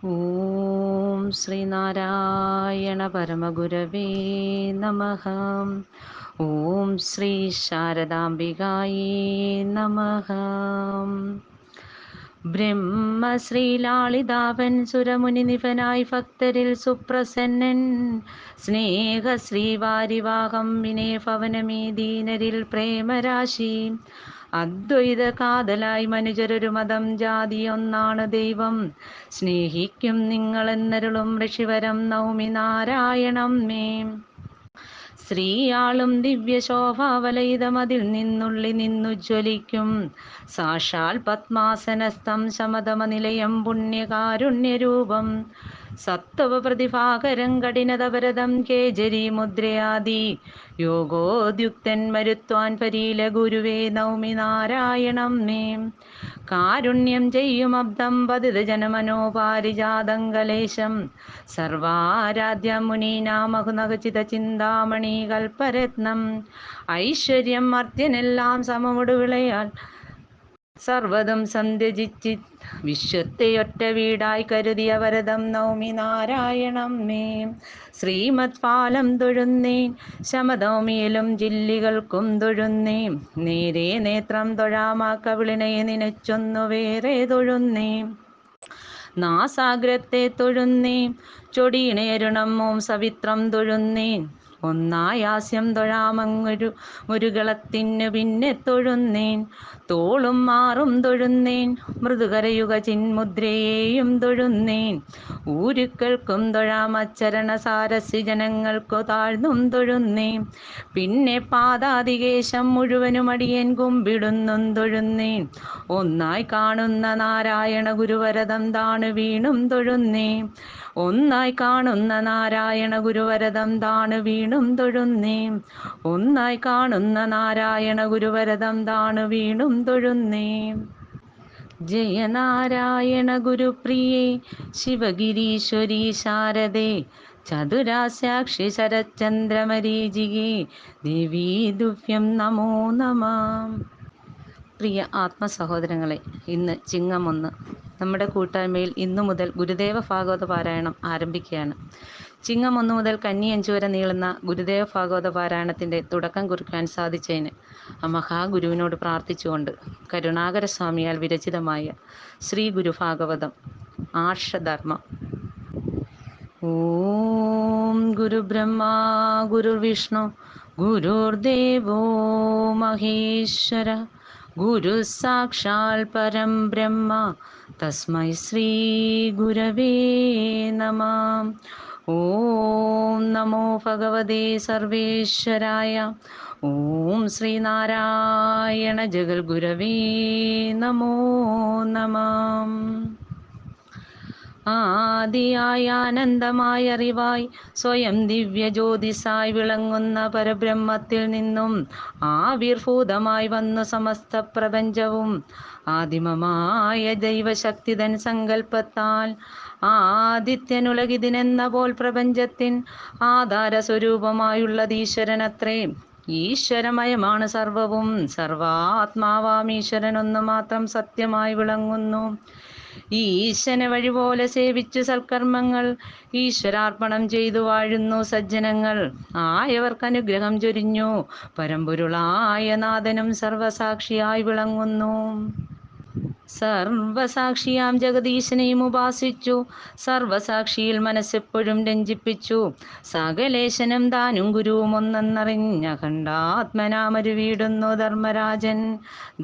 ഓം ശ്രീനാരായണ പരമഗുരവേ നമഃ. ഓം ശ്രീ ശാരദാംബികായേ നമഃ. ബ്രഹ്മശ്രീലാളിതാവൻ സുരമുനിനിപനായി ഭക്തരിൽ സുപ്രസന്നൻ, സ്നേഹശ്രീവാരിവാഹം വിനയഭവനമീ ദീനരിൽ പ്രേമരാശി, അദ്വൈത കാതലായി മനുജരൊരു മതം ജാതി ഒന്നാണ് ദൈവം, സ്നേഹിക്കും നിങ്ങളെന്നരുളും ഋഷിവരം നൗമി നാരായണം മേ. ശ്രീയാളും ദിവ്യശോഭാവലയിതമതിൽ നിന്നുള്ളി നിന്നുജ്വലിക്കും, സാക്ഷാൽ പത്മാസനസ്ഥം ശമതമനിലയം പുണ്യകാരുണ്യരൂപം, സത്വ പ്രതിഭാകരം കഠിനതപരതം കേജരി മുദ്രയാദി, യോഗോദ്യുക്തൻ മരുത്വാൻ പരീല ഗുരുവേ നൗമി നാരായണം മേ. കാരുണ്യം ചെയ്യും അബ്ദം പതിത ജനമനോപാരിജാതം കലേശം, സർവാരാധ്യം മുനീനാമഹുനഖചിത ചിന്താമണി കൽപ്പരത്നം, ഐശ്വര്യം മർത്യനെല്ലാം സമമുടു വിളയാൽ സർവതും സന്ധ്യജിച്ച് വിശ്വത്തെയൊറ്റ വീടായി കരുതിയ വരദം നൗമി നാരായണം മേ. ശ്രീമത് പാലം തൊഴുന്നേൻ ശമതൗമിയിലും ജില്ലികൾക്കും തൊഴുന്നേൻ, നേരെ നേത്രം തൊഴാമാ കവിളിണയെ നിനച്ചൊന്നു വേറെ തൊഴുന്നേൻ, നാസാഗ്രത്തെ തൊഴുന്നേൻ ചൊടിയിണേരുണം ഓം സവിത്രം തൊഴുന്നേൻ, ഒന്നായാസ്യം തൊഴാമങ്ങൊരു മുരുകളത്തിനു പിന്നെ തൊഴുന്നേൻ, തോളും മാറും തൊഴുന്നേൻ മൃദുകരയുഗ ചിന്മുദ്രയെയും തൊഴുന്നേൻ, ഊരുക്കൾക്കും തൊഴാമച്ചരണ സാരസി ജനങ്ങൾക്കു താഴ്ന്നും തൊഴുന്നേൻ, പിന്നെ പാദാതികേശം മുഴുവനും അടിയൻ കുമ്പിടുന്നും തൊഴുന്നേൻ, ഒന്നായി കാണുന്ന നാരായണ ഗുരുവരദം താണു വീണും തൊഴുന്നേൻ, ഒന്നായി കാണുന്ന നാരായണ ഗുരുവരദം താണു വീണും തൊഴുന്നേൻ, ഒന്നായി കാണുന്ന നാരായണ ഗുരുവരദം താണു വീണും തൊഴുന്നേൻ. ജയ നാരായണ ഗുരുപ്രിയേ ശിവഗിരീശ്വരി ശാരദേ, ചതുരാസാക്ഷി ശരചന്ദ്രമരീചികേ ദേവീ തുഭ്യം നമോ നമഃ. പ്രിയ ആത്മസഹോദരങ്ങളെ, ഇന്ന് ചിങ്ങം 1. നമ്മുടെ കൂട്ടായ്മയിൽ ഇന്നു മുതൽ ഗുരുദേവ ഭാഗവത പാരായണം ആരംഭിക്കുകയാണ്. ചിങ്ങം 1 മുതൽ കന്നി 5 വരെ നീളുന്ന ഗുരുദേവ ഭാഗവത പാരായണത്തിൻ്റെ തുടക്കം കുറിക്കാൻ സാധിച്ചതിന് ആ മഹാഗുരുവിനോട് പ്രാർത്ഥിച്ചുകൊണ്ട് കരുണാകര സ്വാമിയാൽ വിരചിതമായ ശ്രീ ഗുരുഭാഗവതം ആർഷധർമ്മം. ഓം ഗുരുബ്രഹ്മ ഗുരുർവിഷ്ണു ഗുരുർദേവോ മഹേശ്വര, ഗുരു സാക്ഷാൽ പരം ബ്രഹ്മ തസ്മൈ ശ്രീ ഗുരവേ നമഃ. ഓം നമോ ഭഗവതേ സർവേശ്വരായ. ഓം ശ്രീനാരായണ ജഗദ്ഗുരവേ നമോ നമഃ. ആദിയായ ആനന്ദമായ അറിവായി സ്വയം ദിവ്യ ജ്യോതിസായി വിളങ്ങുന്ന പരബ്രഹ്മത്തിൽ നിന്നും ആവിർഭൂതമായി വന്നു സമസ്ത പ്രപഞ്ചവും ആദിമമായ ദൈവശക്തിതൻ സങ്കല്പത്താൽ ആദിത്യനുലകിതിനെന്ന പോൽ പ്രപഞ്ചത്തിൻ ആധാര സ്വരൂപമായുള്ളത് ഈശ്വരനത്രേ. ഈശ്വരമയമാണ് സർവവും. സർവാത്മാവാം ഈശ്വരനൊന്നു മാത്രം സത്യമായി വിളങ്ങുന്നു. ഈശ്വരനെ വഴിപോലെ സേവിച്ചു സൽക്കർമ്മങ്ങൾ ഈശ്വരാർപ്പണം ചെയ്തു വാഴുന്നു സജ്ജനങ്ങൾ. ആയവർക്ക് അനുഗ്രഹം ചൊരിഞ്ഞു പരമ്പൊരുളായ നാഥനും സർവസാക്ഷിയായി വിളങ്ങുന്നു. സർവസാക്ഷിയാം ജഗദീശനെയും ഉപാസിച്ചു സർവസാക്ഷിയിൽ മനസ്സെപ്പോഴും രഞ്ജിപ്പിച്ചു. സകലേശനും താനും ഗുരുവും ഒന്നെന്നറിഞ്ഞ ഖണ്ഡാത്മനാമരുവീടുന്നു ധർമ്മരാജൻ.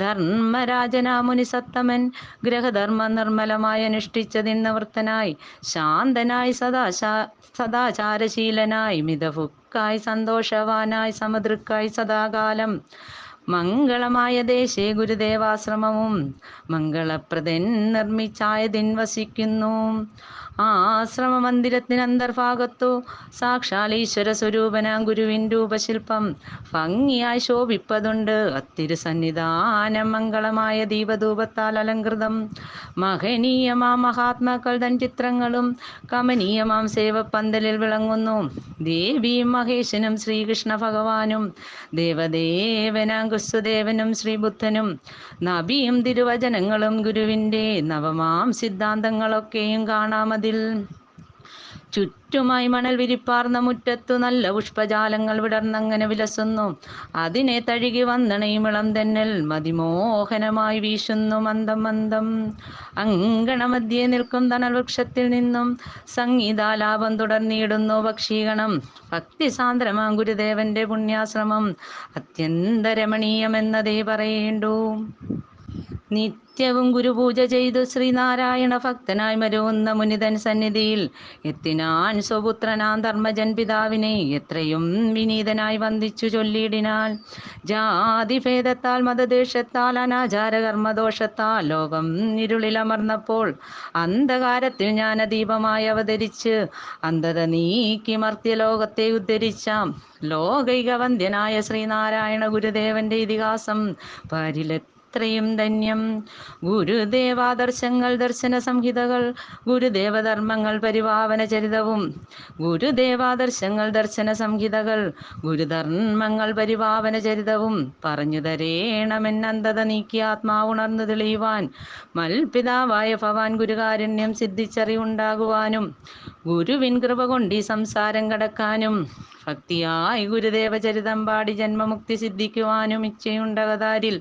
ധർമ്മരാജനാ മുനിസത്തമൻ ഗ്രഹധർമ്മ നിർമ്മലമായി അനുഷ്ഠിച്ചതിൻ നിവൃത്തനായി ശാന്തനായി സദാചാരശീലനായി മിതഭുക്കായി സന്തോഷവാനായി സമദൃക്കായി സദാകാലം മംഗളമായ ദേശേ ഗുരുദേവാശ്രമവും മംഗളപ്രദൻ നിർമ്മിച്ചായതിൻ വസിക്കുന്നു. ആശ്രമ മന്ദിരത്തിന് അന്തർഭാഗത്തു സാക്ഷാൽ ഈശ്വര സ്വരൂപനാം ഗുരുവിൻ രൂപശില്പം ഭംഗിയായി ശോഭിപ്പതുണ്ട്. അത്തിരുസന്നിധാനം മംഗളമായ ദീപധൂപത്താൽ അലങ്കൃതം. മഹനീയമാം മഹാത്മാക്കൾ തൻ ചിത്രങ്ങളും കമനീയമാം സേവപ്പന്തലിൽ വിളങ്ങുന്നു. ദേവിയും മഹേശനും ശ്രീകൃഷ്ണ ഭഗവാനും ദേവദേവനാം വസുദേവനും ശ്രീബുദ്ധനും നബിയും തിരുവചനങ്ങളും ഗുരുവിൻ്റെ നവമാം സിദ്ധാന്തങ്ങളൊക്കെയും കാണാമതിൽ. ചുറ്റുമായി മണൽ വിരിപ്പാർന്ന മുറ്റത്തു നല്ല പുഷ്പജാലങ്ങൾ വിടർന്നങ്ങനെ വിലസുന്നു. അതിനെ തഴുകി വന്നണയുമിളം തെന്നൽ മതിമോഹനമായി വീശുന്നു മന്ദം മന്ദം. അങ്കണമധ്യേ നിൽക്കും തണൽ വൃക്ഷത്തിൽ നിന്നും സംഗീതാലാപം തുടർന്നിടുന്നു പക്ഷീഗണം. ഭക്തിസാന്ദ്രമാം ഗുരുദേവന്റെ പുണ്യാശ്രമം അത്യന്തരമണീയമെന്നതേ പറയേണ്ടൂ. നിത്യവും ഗുരുപൂജ ചെയ്തു ശ്രീനാരായണ ഭക്തനായി മരുവുന്ന മുനിതൻ സന്നിധിയിൽ എത്തിനാൻ സ്വപുത്രനാം ധർമ്മജൻ പിതാവിനെ എത്രയും വിനീതനായി വന്ദിച്ചു ചൊല്ലിയിടിനാൻ. ജാതിഭേദത്താൽ മതദ്വേഷത്താൽ അനാചാരകർമ്മദോഷത്താൽ ലോകം ഇരുളിലമർന്നപ്പോൾ അന്ധകാരത്തിൽ ജ്ഞാനദീപമായി അവതരിച്ച് അന്ധത നീക്കി മർത്യലോകത്തെ ഉദ്ധരിച്ചാം ലോകൈക വന്ദ്യനായ ശ്രീനാരായണ ഗുരുദേവന്റെ ഇതിഹാസം പാരിലെത്രയും ധന്യം. ഗുരുദേവാദർശങ്ങൾ ദർശന സംഹിതകൾ ഗുരുദേവധർമ്മങ്ങൾ പരിപാവന ചരിതവും. ഗുരുദേവാദർശങ്ങൾ ദർശന സംഹിതകൾ ഗുരുധർമ്മങ്ങൾ പരിപാവന ചരിതവും പറഞ്ഞു തരേണമെന്നന്ധത നീക്കി ആത്മാവുണർന്നു തെളിയുവാൻ മൽപിതാവായ ഭവാൻ ഗുരുകാരുണ്യം സിദ്ധിച്ചറിവുണ്ടാകുവാനും ഗുരുവിൻ കൃപ കൊണ്ട് ഈ സംസാരം കടക്കാനും ഭക്തിയായി ഗുരുദേവചരിതം പാടി ജന്മമുക്തി സിദ്ധിക്കുവാനും ഇച്ഛയുണ്ടകതാരിൽ.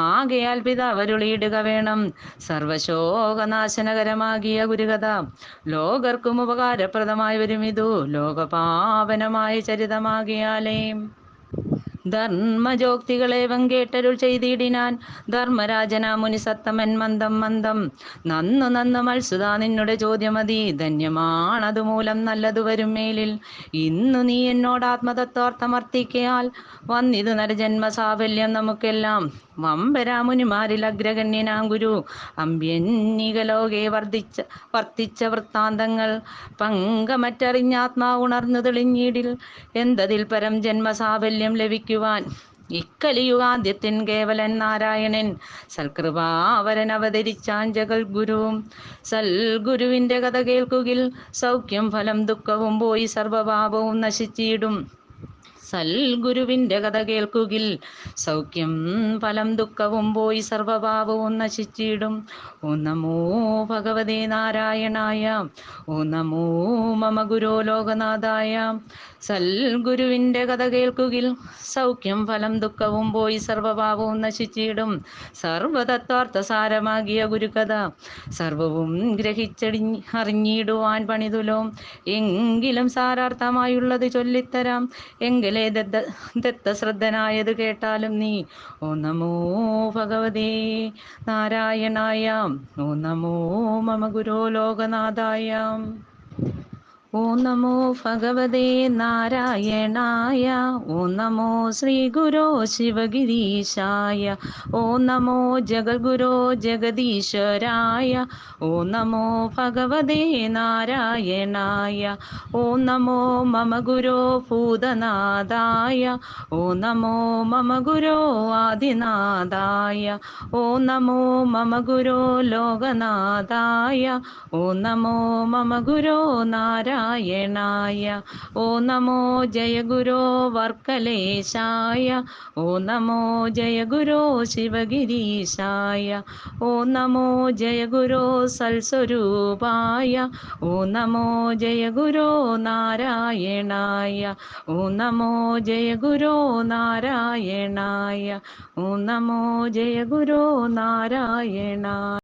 ആകയാൽ പിതാവരുളിയിടുക വേണം സർവശോകനാശനകരമാകിയ ഗുരുകഥ. ലോകർക്കും ഉപകാരപ്രദമായി വരുമിതു ലോകപാവനമായ ചരിതമാകിയാലേ. ധർമ്മജോക്തികളേവം കേട്ടരുൾ ചെയ്തിടിനാൻ ധർമ്മരാജനാ മുനി സത്തമൻ മന്ദം മന്ദം. നന്നു നന്നു മത്സുതാ നിന്നുടെ ചോദ്യമതി ധന്യമാണതുമൂലം നല്ലതു വരും മേലിൽ. ഇന്നു നീ എന്നോട് ആത്മതത്വാർത്ഥമർത്ഥിക്കയാൽ വന്നിതു നരജന്മ സാഫല്യം നമുക്കെല്ലാം. വമ്പരാമുനിമാരിൽ അഗ്രഗണ്യനാം ഗുരു അമ്പ്യന്നികലോകെ വർത്തിച്ച വൃത്താന്തങ്ങൾ പങ്കമറ്ററിഞ്ഞാത്മാവുണർന്നു തെളിഞ്ഞിടിൽ എന്തതിൽ പരം ജന്മസാഫല്യം ലഭിക്കുവാൻ. ഇക്കലിയുഗാന്ത്യത്തിൻ കേവലൻ നാരായണൻ സൽകൃപാവരൻ അവതരിച്ചാൻ ജഗൽഗുരുവും. സൽഗുരുവിൻ്റെ കഥ കേൾക്കുകിൽ സൗഖ്യം ഫലം ദുഃഖവും പോയി സർവപാപവും നശിച്ചിടും. സൽഗുരുവിൻ്റെ കഥ കേൾക്കുകിൽ സൗഖ്യം ഫലം ദുഃഖവും പോയി സർവപാപവും നശിച്ചിടും. ഓം നമോ ഭഗവതേ നാരായണായ. ഓം നമോ മമ ഗുരോ ലോകനാഥായ. സൽഗുരുവിൻ്റെ കഥ കേൾക്കുകിൽ സൗഖ്യം ഫലം ദുഃഖവും പോയി സർവപാപവും നശിച്ചിടും. സർവതത്വാർത്ഥസാരമാകിയ ഗുരുകഥ സർവവും അറിഞ്ഞിടുവാൻ പണിതുലോം. എങ്കിലും സാരാർത്ഥമായുള്ളത് ചൊല്ലിത്തരാം എങ്കിലേ ദത്തശ്രദ്ധനായത് കേട്ടാലും നീ. ഓം നമോ ഭഗവതേ നാരായണായ. ഓം നമോ മമ ഗുരോ ലോകനാഥായ. ഓം നമോ ഭഗവതേ നാരായണായ. ഓം നമോ ശ്രീ ഗുരോ ശിവഗിരീശായ. ഓം നമോ ജഗദ്ഗുരോ ജഗദീശ്വരായ. ഓം നമോ ഭഗവതേ നാരായണായ. ഓം നമോ മമ ഗുരോ ഭൂതനാഥായ. ഓം നമോ മമ ഗുരോ ആദിനാഥായ. ഓം നമോ മമ ഗുരോ ലോകനാഥായ. ഓം നമോ മമ ഗുരോ നാരായണായ. ഓം നമോ ജയ ഗുരോ വർക്കലേശായ. ഓം നമോ ജയ ഗുരോ ശിവഗിരീശായ. ഓം നമോ ജയ ഗുരോ സൽസ്വരൂപായ. ഓം നമോ ജയ ഗുരോ നാരായണായ. ഓം നമോ ജയ ഗുരോ നാരായണായ. ഓം നമോ ജയ ഗുരോ നാരായണായ.